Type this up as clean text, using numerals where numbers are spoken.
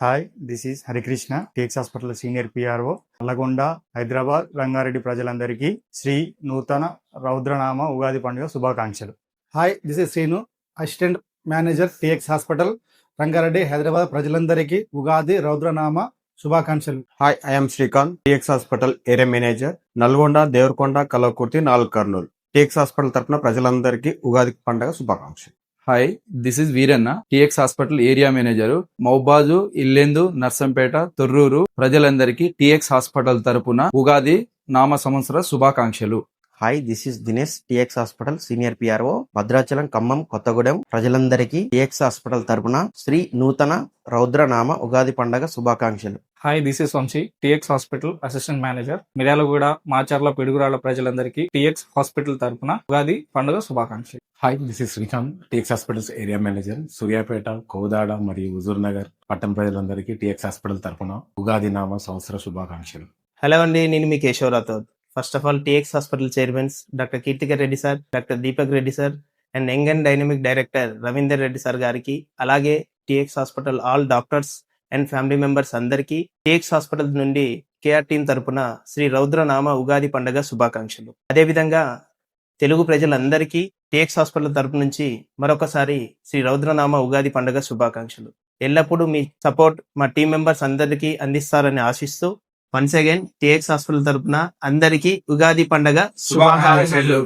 Hi, this is Harikrishna, TX hospital senior PRO, Nalgonda, Hyderabad, Rangareddy ప్రజలందరికీ శ్రీ నూతన రౌద్రనామ ఉగాది పండుగ శుభాకాంక్షలు. Hi, this is Srinu, assistant manager TX hospital Rangareddy, Hyderabad ప్రజలందరికీ ఉగాది రౌద్రనామ శుభాకాంక్షలు. Hi, I'm Srikanth, TX hospital area manager, Nalgonda, Devarakonda, Kalwakurthy, 4 Kurnool. TX hospital తరపున ప్రజలందరికీ ఉగాది పండుగ శుభాకాంక్షలు. Hi, this is Veeranna, TX hospital area manager, మౌబాజు, ఇల్లెందు, నర్సంపేట, తొర్రూరు ప్రజలందరికీ టీఎక్స్ హాస్పిటల్ తరపున ఉగాది నామ సంవత్సర శుభాకాంక్షలు. Hi, this is Dinesh, TX hospital senior PRO, Bhadrachalam, Khammam, Kothagudem ప్రజలందరికీ టీఎక్స్ హాస్పిటల్ తరపున శ్రీ నూతన రౌద్రనామ ఉగాది పండుగ శుభాకాంక్షలు. Hi, this is Vamshi, TX hospital assistant manager, Miryalaguda, Macherla, Piduguralla ప్రజలందరికీ టీఎక్స్ హాస్పిటల్ తరపున ఉగాది పండుగ శుభాకాంక్షలు. Hi, this is Srikanth, TX hospitals area manager, Suryapet, Kodad మరియు హుజూర్ నగర్ పట్టణ ప్రజలందరికీ టీఎక్స్ హాస్పిటల్ తరపున ఉగాది నామ సంవత్సర శుభాకాంక్షలు. హలో అండి, నేను మీ Keshav Rathod. First of all, TX hospital chairmans doctor Keerthikar Reddy sir, doctor Deepak Reddy sir and young and dynamic director Ravinder Reddy sir గారికి, అలాగే TX hospital all doctors and family members అందరికీ టీఎక్స్ హాస్పిటల్ నుండి కేఆర్ టీం తరపున శ్రీ రౌద్రనామ ఉగాది పండుగ శుభాకాంక్షలు. అదేవిధంగా తెలుగు ప్రజలందరికీ టీఎక్స్ హాస్పిటల్ తరపు నుంచి మరొకసారి శ్రీ రౌద్రనామ ఉగాది పండుగ శుభాకాంక్షలు. ఎల్లప్పుడూ మీ సపోర్ట్ మా టీం మెంబర్స్ అందరికీ అందిస్తారని ఆశిస్తూ వన్స్ అగైన్ టీఎక్స్ హాస్పిటల్ తరపున అందరికీ ఉగాది పండుగ శుభాకాంక్షలు.